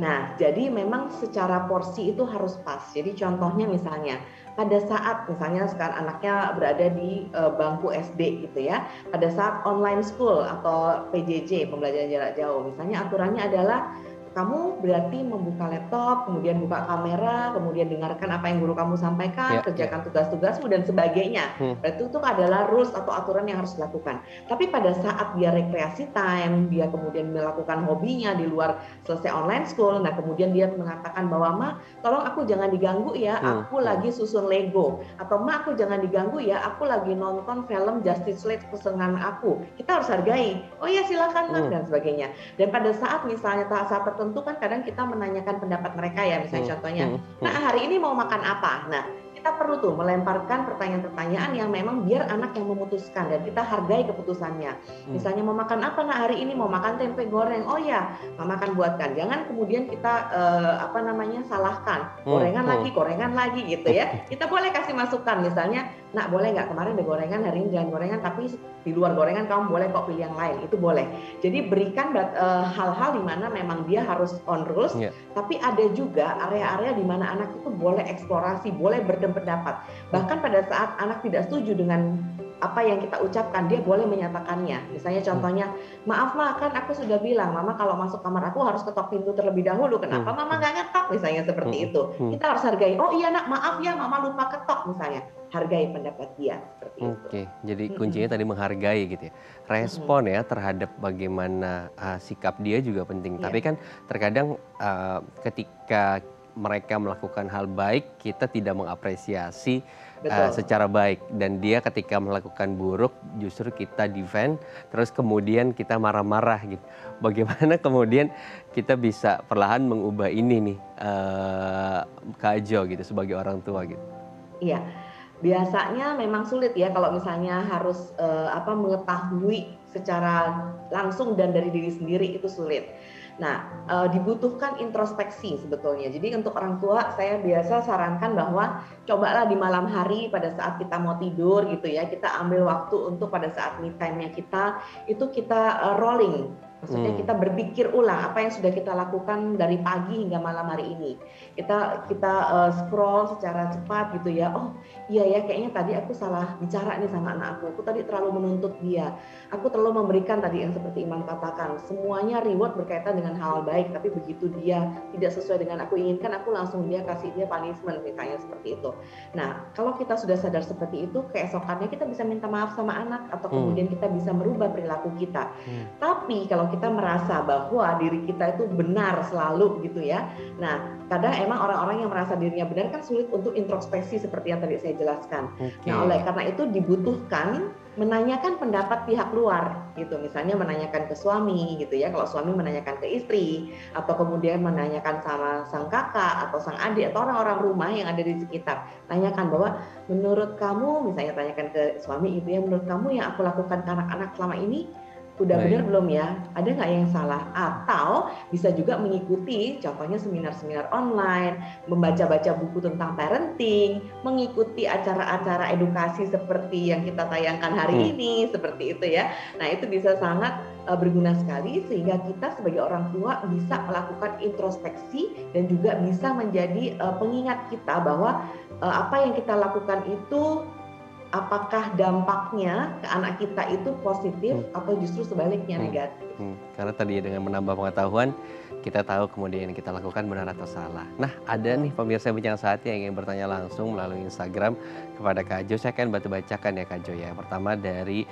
Nah, jadi memang secara porsi itu harus pas. Jadi contohnya misalnya pada saat misalnya sekarang anaknya berada di bangku SD gitu ya, pada saat online school atau PJJ, pembelajaran jarak jauh, misalnya aturannya adalah kamu berarti membuka laptop, kemudian buka kamera, kemudian dengarkan apa yang guru kamu sampaikan, kerjakan tugas-tugasmu dan sebagainya. Berarti itu adalah rules atau aturan yang harus dilakukan. Tapi pada saat dia rekreasi time, dia kemudian melakukan hobinya di luar selesai online school, nah kemudian dia mengatakan bahwa Ma, tolong aku jangan diganggu ya, aku lagi susun Lego. Atau Ma, aku jangan diganggu ya, aku lagi nonton film Justice League kesenangan aku. Kita harus hargai. Oh ya silakan Ma, dan sebagainya. Dan pada saat misalnya saat tertentu kan kadang kita menanyakan pendapat mereka ya, misalnya contohnya, nah hari ini mau makan apa? Nah, kita perlu tuh melemparkan pertanyaan-pertanyaan yang memang biar anak yang memutuskan dan kita hargai keputusannya. Misalnya mau makan apa nak hari ini? Mau makan tempe goreng. Oh ya, mama akan buatkan. Jangan kemudian kita salahkan. Gorengan lagi gitu ya. Kita boleh kasih masukan misalnya, nak boleh nggak kemarin ada gorengan, hari ini jangan gorengan, tapi di luar gorengan kamu boleh kok pilih yang lain. Itu boleh. Jadi berikan hal-hal di mana memang dia harus on rules, tapi ada juga area-area di mana anak itu boleh eksplorasi, boleh berpendapat. Bahkan pada saat anak tidak setuju dengan apa yang kita ucapkan, dia boleh menyatakannya. Misalnya contohnya, maaf Ma, kan aku sudah bilang, Mama kalau masuk kamar aku harus ketok pintu terlebih dahulu. Kenapa Mama nggak ngetok? Misalnya seperti itu. Kita harus hargai. Oh iya nak, maaf ya Mama lupa ketok misalnya. Hargai pendapat dia seperti itu. Oke, jadi kuncinya tadi menghargai gitu ya. Respon ya terhadap bagaimana sikap dia juga penting. Tapi kan terkadang ketika mereka melakukan hal baik, kita tidak mengapresiasi secara baik. Dan dia ketika melakukan buruk, justru kita defend, terus kemudian kita marah-marah gitu. Bagaimana kemudian kita bisa perlahan mengubah ini nih, Kak Jo gitu, sebagai orang tua gitu. Iya. Biasanya memang sulit ya kalau misalnya harus mengetahui secara langsung dan dari diri sendiri, itu sulit. Nah, dibutuhkan introspeksi sebetulnya. Jadi untuk orang tua saya biasa sarankan bahwa cobalah di malam hari pada saat kita mau tidur gitu ya, kita ambil waktu untuk pada saat me time-nya kita itu kita rolling. Maksudnya kita berpikir ulang apa yang sudah kita lakukan dari pagi hingga malam hari ini. Kita scroll secara cepat gitu ya. Oh iya ya, kayaknya tadi aku salah bicara nih sama anak aku. Aku tadi terlalu menuntut dia. Aku terlalu memberikan tadi yang seperti Imam katakan. Semuanya reward berkaitan dengan hal baik. Tapi begitu dia tidak sesuai dengan aku inginkan, aku langsung kasih dia punishment misalnya seperti itu. Nah, kalau kita sudah sadar seperti itu, keesokannya kita bisa minta maaf sama anak atau kemudian kita bisa merubah perilaku kita. Tapi kalau kita merasa bahwa diri kita itu benar selalu gitu ya. Nah, kadang emang orang-orang yang merasa dirinya benar kan sulit untuk introspeksi seperti yang tadi saya jelaskan. Nah, oleh karena itu dibutuhkan menanyakan pendapat pihak luar gitu. Misalnya menanyakan ke suami gitu ya. Kalau suami menanyakan ke istri atau kemudian menanyakan sama sang kakak atau sang adik atau orang-orang rumah yang ada di sekitar. Tanyakan bahwa menurut kamu, misalnya tanyakan ke suami itu ya, menurut kamu yang aku lakukan ke anak-anak selama ini udah benar belum ya? Ada nggak yang salah? Atau bisa juga mengikuti contohnya seminar-seminar online, membaca-baca buku tentang parenting, mengikuti acara-acara edukasi seperti yang kita tayangkan hari ini, seperti itu ya. Nah itu bisa sangat berguna sekali sehingga kita sebagai orang tua bisa melakukan introspeksi dan juga bisa menjadi pengingat kita bahwa apa yang kita lakukan itu apakah dampaknya ke anak kita itu positif atau justru sebaliknya negatif. Karena tadi dengan menambah pengetahuan, kita tahu kemudian yang kita lakukan benar atau salah. Nah, ada nih pemirsa Bincang Sehati yang ingin bertanya langsung melalui Instagram kepada Kak Jo. Saya akan bantu bacakan ya Kak Jo ya. Pertama dari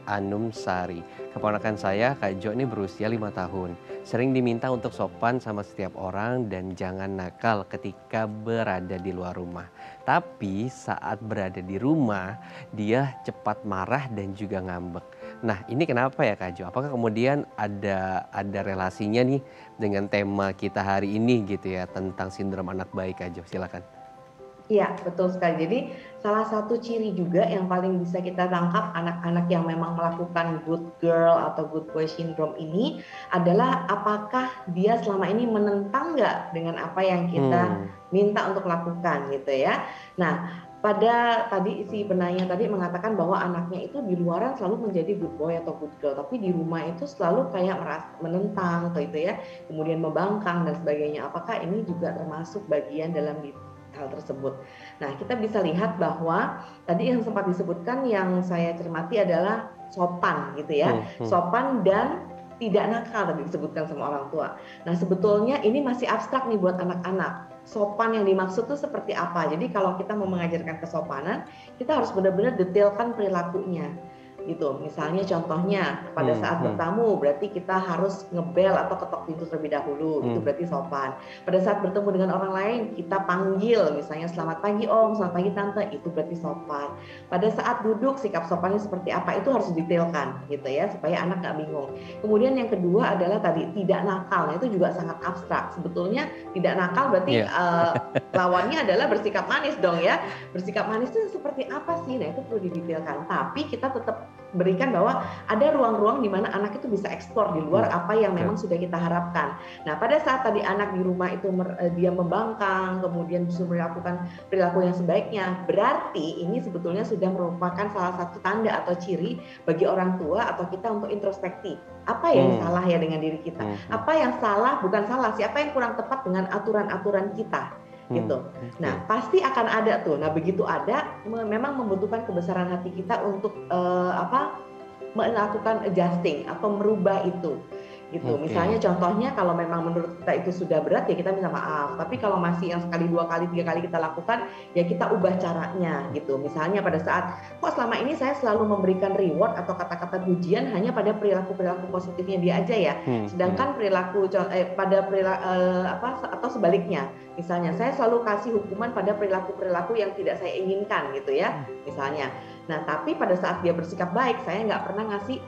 @anumsari. Keponakan saya Kak Jo ini berusia 5 tahun. Sering diminta untuk sopan sama setiap orang dan jangan nakal ketika berada di luar rumah. Tapi saat berada di rumah dia cepat marah dan juga ngambek. Nah ini kenapa ya Kak Jo? Apakah kemudian ada relasinya nih dengan tema kita hari ini gitu ya tentang sindrom anak baik Kak Jo? Silakan. Iya, betul sekali. Jadi salah satu ciri juga yang paling bisa kita tangkap anak-anak yang memang melakukan good girl atau good boy syndrome ini adalah apakah dia selama ini menentang nggak dengan apa yang kita Hmm, minta untuk lakukan gitu ya. Nah, pada tadi si penanya tadi mengatakan bahwa anaknya itu di luaran selalu menjadi good boy atau good girl, tapi di rumah itu selalu kayak menentang atau itu ya, kemudian membangkang dan sebagainya. Apakah ini juga termasuk bagian dalam hal tersebut. Nah, kita bisa lihat bahwa tadi yang sempat disebutkan yang saya cermati adalah sopan gitu ya. hmm, hmm. Sopan dan tidak nakal tadi disebutkan sama orang tua. Nah, sebetulnya ini masih abstrak nih buat anak-anak. Sopan yang dimaksud itu seperti apa? Jadi kalau kita mau mengajarkan kesopanan, kita harus benar-benar detailkan perilakunya gitu. Misalnya contohnya pada saat bertamu berarti kita harus ngebel atau ketok pintu terlebih dahulu, itu berarti sopan. Pada saat bertemu dengan orang lain kita panggil misalnya selamat pagi om, selamat pagi tante, itu berarti sopan. Pada saat duduk sikap sopannya seperti apa itu harus detailkan gitu ya supaya anak nggak bingung. Kemudian yang kedua adalah tadi tidak nakal. Nah, itu juga sangat abstrak. Sebetulnya tidak nakal berarti lawannya adalah bersikap manis dong ya. Bersikap manis itu seperti apa sih? Nah, itu perlu didetailkan. Tapi kita tetap berikan bahwa ada ruang-ruang di mana anak itu bisa eksplor di luar apa yang memang sudah kita harapkan. Nah, pada saat tadi anak di rumah itu dia membangkang, kemudian justru melakukan perilaku yang sebaiknya, berarti ini sebetulnya sudah merupakan salah satu tanda atau ciri bagi orang tua atau kita untuk introspeksi. Apa yang salah ya dengan diri kita? Apa yang salah, bukan salah, siapa yang kurang tepat dengan aturan-aturan kita? Gitu. Nah, pasti akan ada tuh. Nah, begitu ada, memang membutuhkan kebesaran hati kita untuk melakukan adjusting atau merubah itu. Gitu. Misalnya contohnya kalau memang menurut kita itu sudah berat ya kita minta maaf. Tapi kalau masih yang sekali, dua kali, tiga kali kita lakukan ya kita ubah caranya gitu. Misalnya pada saat kok selama ini saya selalu memberikan reward atau kata-kata pujian hanya pada perilaku-perilaku positifnya dia aja ya. Sedangkan perilaku atau sebaliknya. Misalnya saya selalu kasih hukuman pada perilaku-perilaku yang tidak saya inginkan gitu ya. Misalnya. Nah, tapi pada saat dia bersikap baik saya nggak pernah ngasih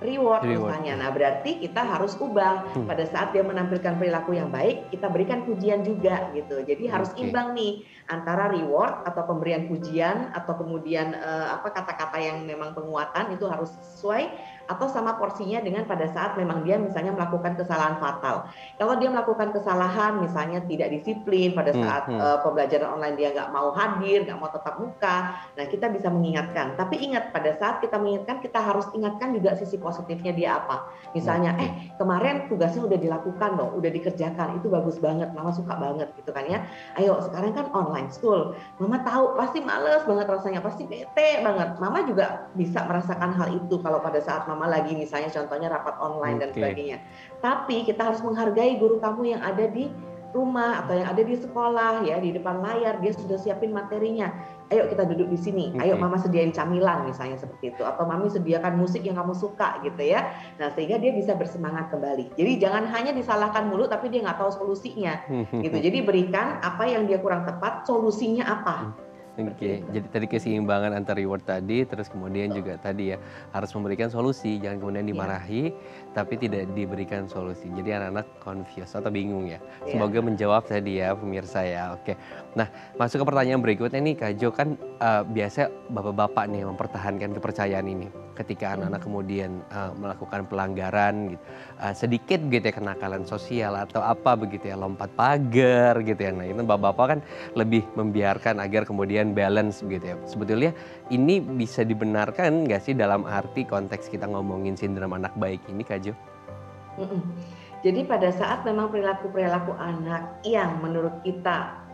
reward misalnya. Nah, berarti kita harus ubah. Pada saat dia menampilkan perilaku yang baik, kita berikan pujian juga gitu. Jadi harus imbang nih antara reward atau pemberian pujian atau kemudian kata-kata yang memang penguatan itu harus sesuai atau sama porsinya dengan pada saat memang dia misalnya melakukan kesalahan fatal. Kalau dia melakukan kesalahan misalnya tidak disiplin pada saat pembelajaran online dia nggak mau hadir, nggak mau tetap muka, nah kita bisa mengingatkan. Tapi ingat pada saat kita mengingatkan kita harus ingatkan juga sisi positifnya dia apa. Misalnya kemarin tugasnya udah dilakukan loh, udah dikerjakan, itu bagus banget, mama suka banget gitu kan ya. Ayo sekarang kan online school, mama tahu pasti males banget rasanya, pasti bete banget. Mama juga bisa merasakan hal itu kalau pada saat mama lagi misalnya contohnya rapat online dan sebagainya. Tapi kita harus menghargai guru kamu yang ada di rumah atau yang ada di sekolah ya, di depan layar dia sudah siapin materinya. Ayo kita duduk di sini. Ayo mama sediain camilan misalnya seperti itu atau mami sediakan musik yang kamu suka gitu ya. Nah, sehingga dia bisa bersemangat kembali. Jadi jangan hanya disalahkan mulu tapi dia nggak tahu solusinya gitu. Jadi berikan apa yang dia kurang tepat, solusinya apa. Oke, jadi tadi keseimbangan antara reward tadi, terus kemudian juga tadi ya harus memberikan solusi, jangan kemudian dimarahi, tapi tidak diberikan solusi. Jadi anak-anak confused atau bingung ya. Semoga menjawab tadi ya pemirsa ya. Oke, nah masuk ke pertanyaan berikutnya nih Kak Jo, kan biasa bapak-bapak nih mempertahankan kepercayaan ini. Ketika anak-anak kemudian melakukan pelanggaran gitu, sedikit gitu ya kenakalan sosial atau apa begitu ya, lompat pagar gitu ya. Nah itu bapak-bapak kan lebih membiarkan agar kemudian balance begitu ya. Sebetulnya ini bisa dibenarkan nggak sih dalam arti konteks kita ngomongin sindrom anak baik ini Kak Jo? Jadi pada saat memang perilaku-perilaku anak yang menurut kita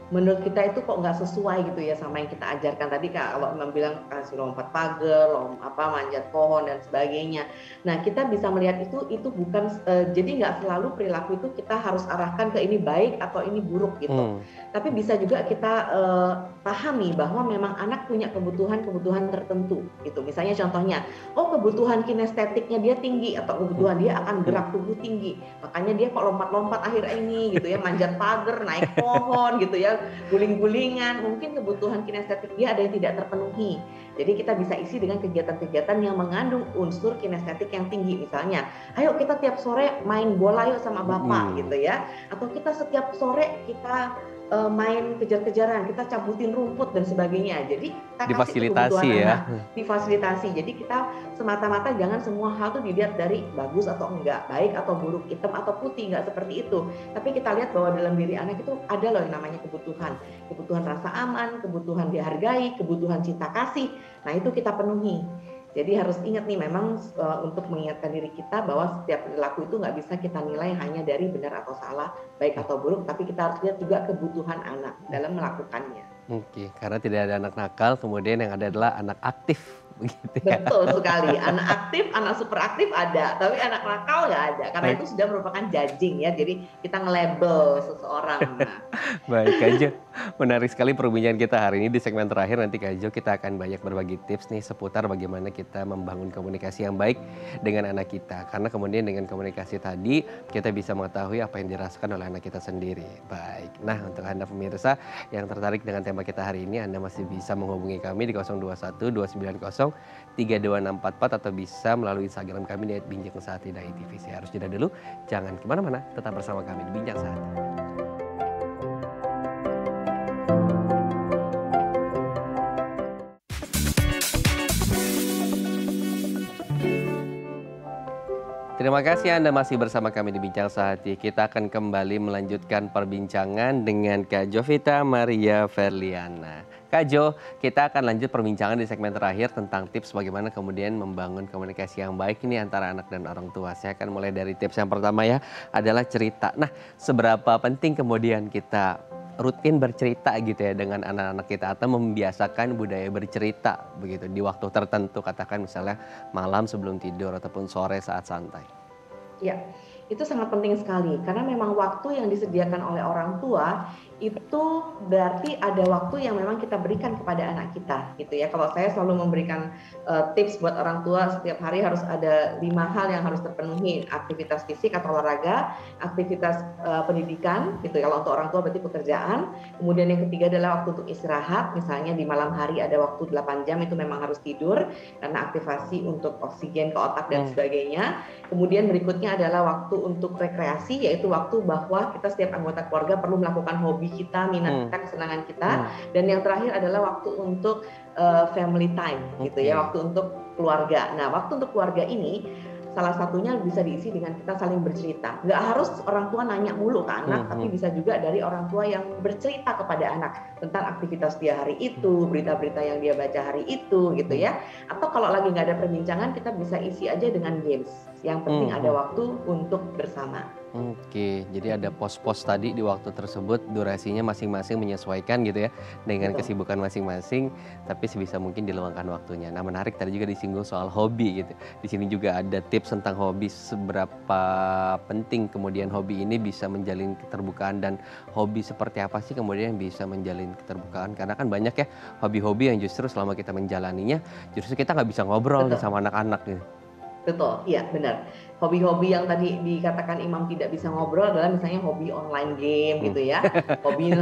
menurut kita itu kok nggak sesuai gitu ya sama yang kita ajarkan tadi Kak. Kalau memang bilang kasih lompat pagar, manjat pohon dan sebagainya. Nah kita bisa melihat itu bukan jadi nggak selalu perilaku itu kita harus arahkan ke ini baik atau ini buruk gitu. Tapi bisa juga kita pahami bahwa memang anak punya kebutuhan tertentu gitu. Misalnya contohnya, kebutuhan kinestetiknya dia tinggi atau kebutuhan dia akan gerak tubuh tinggi. Makanya dia kok lompat-lompat akhir ini gitu ya, manjat pagar, naik pohon gitu ya, guling-gulingan. Mungkin kebutuhan kinestetik dia ada yang tidak terpenuhi. Jadi kita bisa isi dengan kegiatan-kegiatan yang mengandung unsur kinestetik yang tinggi. Misalnya, ayo kita tiap sore main bola yuk sama bapak gitu ya. Atau kita setiap sore kita main kejar-kejaran, kita cabutin rumput dan sebagainya. Jadi kita difasilitasi ya. Difasilitasi. Jadi kita semata-mata jangan semua hal tuh dilihat dari bagus atau enggak, baik atau buruk, hitam atau putih, enggak seperti itu. Tapi kita lihat bahwa dalam diri anak itu ada loh yang namanya kebutuhan. Kebutuhan rasa aman, kebutuhan dihargai, kebutuhan cinta kasih. Nah, itu kita penuhi. Jadi harus ingat nih memang untuk mengingatkan diri kita bahwa setiap perilaku itu nggak bisa kita nilai hanya dari benar atau salah, baik atau buruk, tapi kita harus lihat juga kebutuhan anak dalam melakukannya. Oke, karena tidak ada anak nakal, kemudian yang ada adalah anak aktif. Begitu ya. Betul sekali, anak aktif, anak super aktif ada, tapi anak nakal nggak ada, karena itu sudah merupakan judging ya, jadi kita nge-label seseorang. Nah. Baik Kak Jo, menarik sekali perbincangan kita hari ini. Di segmen terakhir nanti Kak Jo kita akan banyak berbagi tips nih seputar bagaimana kita membangun komunikasi yang baik dengan anak kita. Karena kemudian dengan komunikasi tadi kita bisa mengetahui apa yang dirasakan oleh anak kita sendiri. Baik, nah untuk Anda pemirsa yang tertarik dengan tema kita hari ini, Anda masih bisa menghubungi kami di 021 290 32644 atau bisa melalui Instagram kami di @bincang-saat.tv. Saya harus jeda dulu, jangan kemana-mana, tetap bersama kami di Bincang Saat. Terima kasih Anda masih bersama kami di Bincang Sehati. Kita akan kembali melanjutkan perbincangan dengan Kak Jovita Maria Ferliana. Kak Jo, kita akan lanjut perbincangan di segmen terakhir tentang tips bagaimana kemudian membangun komunikasi yang baik ini antara anak dan orang tua. Saya akan mulai dari tips yang pertama ya, adalah cerita. Nah, seberapa penting kemudian kita rutin bercerita gitu ya dengan anak-anak kita atau membiasakan budaya bercerita begitu di waktu tertentu, katakan misalnya malam sebelum tidur ataupun sore saat santai. Ya, itu sangat penting sekali karena memang waktu yang disediakan oleh orang tua itu berarti ada waktu yang memang kita berikan kepada anak kita gitu ya. Kalau saya selalu memberikan tips buat orang tua, setiap hari harus ada 5 hal yang harus terpenuhi: aktivitas fisik atau olahraga, aktivitas pendidikan gitu ya. Kalau untuk orang tua berarti pekerjaan. Kemudian yang ketiga adalah waktu untuk istirahat, misalnya di malam hari ada waktu 8 jam itu memang harus tidur karena aktivasi untuk oksigen ke otak dan sebagainya. Kemudian berikutnya adalah waktu untuk rekreasi, yaitu waktu bahwa kita setiap anggota keluarga perlu melakukan hobi kita, minat kita, kesenangan kita. Dan yang terakhir adalah waktu untuk family time gitu ya, waktu untuk keluarga. Nah, waktu untuk keluarga ini salah satunya bisa diisi dengan kita saling bercerita. Nggak harus orang tua nanya mulu ke anak, tapi bisa juga dari orang tua yang bercerita kepada anak tentang aktivitas dia hari itu, berita-berita yang dia baca hari itu gitu ya. Atau kalau lagi nggak ada perbincangan, kita bisa isi aja dengan games. Yang penting ada waktu untuk bersama. Oke, jadi ada pos-pos tadi di waktu tersebut, durasinya masing-masing menyesuaikan gitu ya dengan kesibukan masing-masing, tapi sebisa mungkin diluangkan waktunya. Nah, menarik tadi juga disinggung soal hobi gitu. Di sini juga ada tips tentang hobi, seberapa penting kemudian hobi ini bisa menjalin keterbukaan, dan hobi seperti apa sih kemudian bisa menjalin keterbukaan, karena kan banyak ya hobi-hobi yang justru selama kita menjalaninya justru kita nggak bisa ngobrol nih sama anak-anak gitu. Betul, iya benar. Hobi-hobi yang tadi dikatakan Imam tidak bisa ngobrol adalah misalnya hobi online game gitu ya. Hobi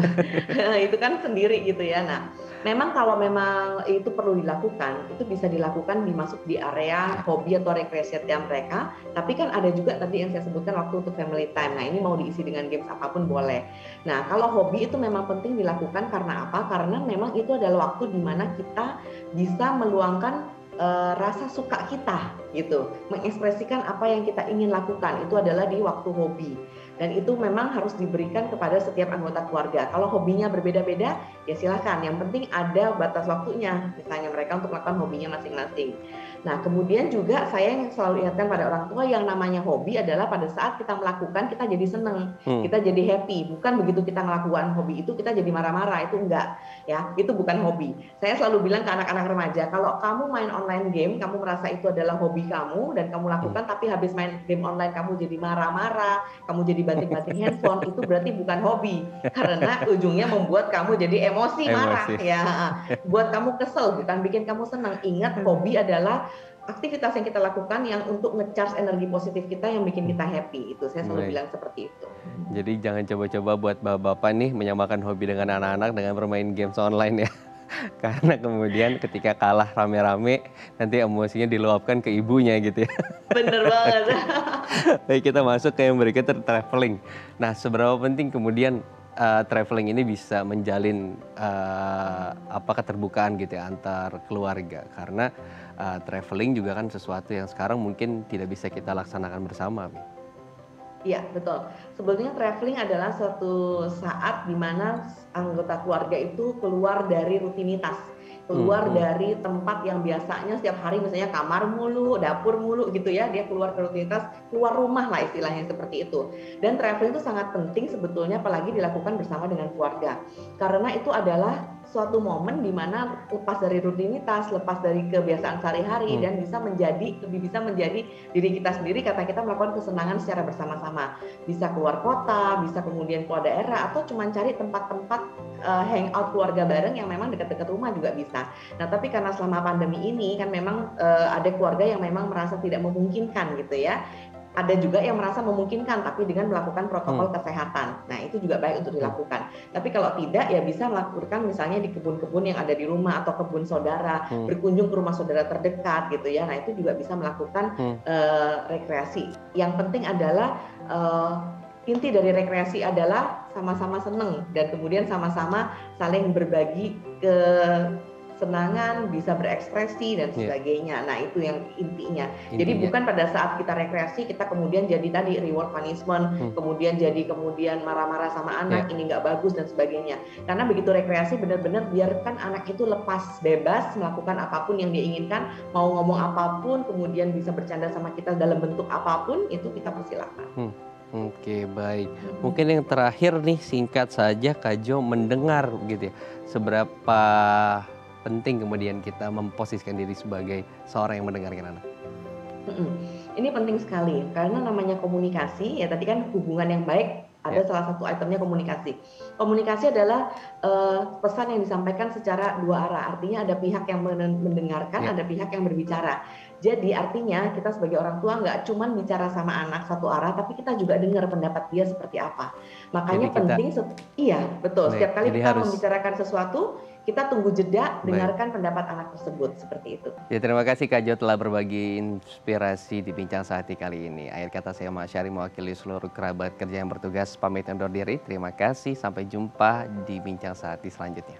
itu kan sendiri gitu ya. Nah, memang kalau memang itu perlu dilakukan, itu bisa dilakukan dimasuk di area hobi atau rekreasi mereka. Tapi kan ada juga tadi yang saya sebutkan waktu untuk family time. Nah, ini mau diisi dengan games apapun boleh. Nah, kalau hobi itu memang penting dilakukan karena apa? Karena memang itu adalah waktu di mana kita bisa meluangkan rasa suka kita gitu, mengekspresikan apa yang kita ingin lakukan, itu adalah di waktu hobi. Dan itu memang harus diberikan kepada setiap anggota keluarga. Kalau hobinya berbeda-beda, ya silahkan. Yang penting ada batas waktunya, misalnya mereka untuk melakukan hobinya masing-masing. Nah, kemudian juga saya yang selalu ingatkan pada orang tua, yang namanya hobi adalah pada saat kita melakukan kita jadi seneng, kita jadi happy. Bukan begitu kita melakukan hobi itu kita jadi marah-marah, itu enggak. Ya, itu bukan hobi. Saya selalu bilang ke anak-anak remaja, kalau kamu main online game, kamu merasa itu adalah hobi kamu dan kamu lakukan, tapi habis main game online kamu jadi marah-marah, kamu jadi banting-banting handphone, itu berarti bukan hobi. Karena ujungnya membuat kamu jadi emosi, marah. Ya, buat kamu kesel, bukan bikin kamu senang. Ingat, hobi adalah aktivitas yang kita lakukan yang untuk nge-charge energi positif kita yang bikin kita happy. Itu saya selalu bilang seperti itu. Jadi jangan coba-coba buat bapak-bapak nih menyamakan hobi dengan anak-anak dengan bermain games online ya. Karena kemudian ketika kalah rame-rame nanti emosinya diluapkan ke ibunya gitu ya. Bener banget. Baik, kita masuk ke yang berikutnya, traveling. Nah, seberapa penting kemudian traveling ini bisa menjalin keterbukaan gitu ya antar keluarga, karena traveling juga kan sesuatu yang sekarang mungkin tidak bisa kita laksanakan bersama. Iya, betul. Sebetulnya traveling adalah suatu saat di mana anggota keluarga itu keluar dari rutinitas, keluar dari tempat yang biasanya setiap hari misalnya kamar mulu, dapur mulu gitu ya, dia keluar ke rutinitas, keluar rumah lah istilahnya seperti itu. Dan traveling itu sangat penting sebetulnya, apalagi dilakukan bersama dengan keluarga. Karena itu adalah suatu momen di mana lepas dari rutinitas, lepas dari kebiasaan sehari-hari, dan lebih bisa menjadi diri kita sendiri karena kita melakukan kesenangan secara bersama-sama. Bisa keluar kota, bisa kemudian keluar daerah, atau cuma cari tempat-tempat hangout keluarga bareng yang memang dekat-dekat rumah juga bisa. Nah, tapi karena selama pandemi ini kan memang ada keluarga yang memang merasa tidak memungkinkan gitu ya. Ada juga yang merasa memungkinkan tapi dengan melakukan protokol kesehatan. Nah, itu juga baik untuk dilakukan. Tapi kalau tidak, ya bisa melakukan misalnya di kebun-kebun yang ada di rumah atau kebun saudara, berkunjung ke rumah saudara terdekat gitu ya. Nah, itu juga bisa melakukan rekreasi. Yang penting adalah inti dari rekreasi adalah sama-sama seneng dan kemudian sama-sama saling berbagi kesenangan, bisa berekspresi dan sebagainya. Nah, itu yang intinya. Jadi bukan pada saat kita rekreasi kita kemudian jadi tadi reward punishment, kemudian marah-marah sama anak, ini nggak bagus dan sebagainya. Karena begitu rekreasi benar-benar biarkan anak itu lepas bebas melakukan apapun yang dia inginkan, mau ngomong apapun, kemudian bisa bercanda sama kita dalam bentuk apapun, itu kita persilakan. Oke, baik. Mungkin yang terakhir nih, singkat saja Kak Jo, mendengar gitu ya. Seberapa penting kemudian kita memposisikan diri sebagai seorang yang mendengarkan anak? Ini penting sekali karena namanya komunikasi ya, tadi kan hubungan yang baik ada salah satu itemnya komunikasi. Komunikasi adalah pesan yang disampaikan secara dua arah. Artinya ada pihak yang mendengarkan, ada pihak yang berbicara. Jadi artinya kita sebagai orang tua nggak cuma bicara sama anak satu arah, tapi kita juga dengar pendapat dia seperti apa. Makanya penting, iya betul. Setiap kali kita membicarakan sesuatu, kita tunggu jeda, dengarkan pendapat anak tersebut, seperti itu. Ya, terima kasih Kak Jo telah berbagi inspirasi di Bincang Sehati kali ini. Akhir kata saya Mas Syari mewakili seluruh kerabat kerja yang bertugas pamit undur diri. Terima kasih, sampai jumpa di Bincang Sehati selanjutnya.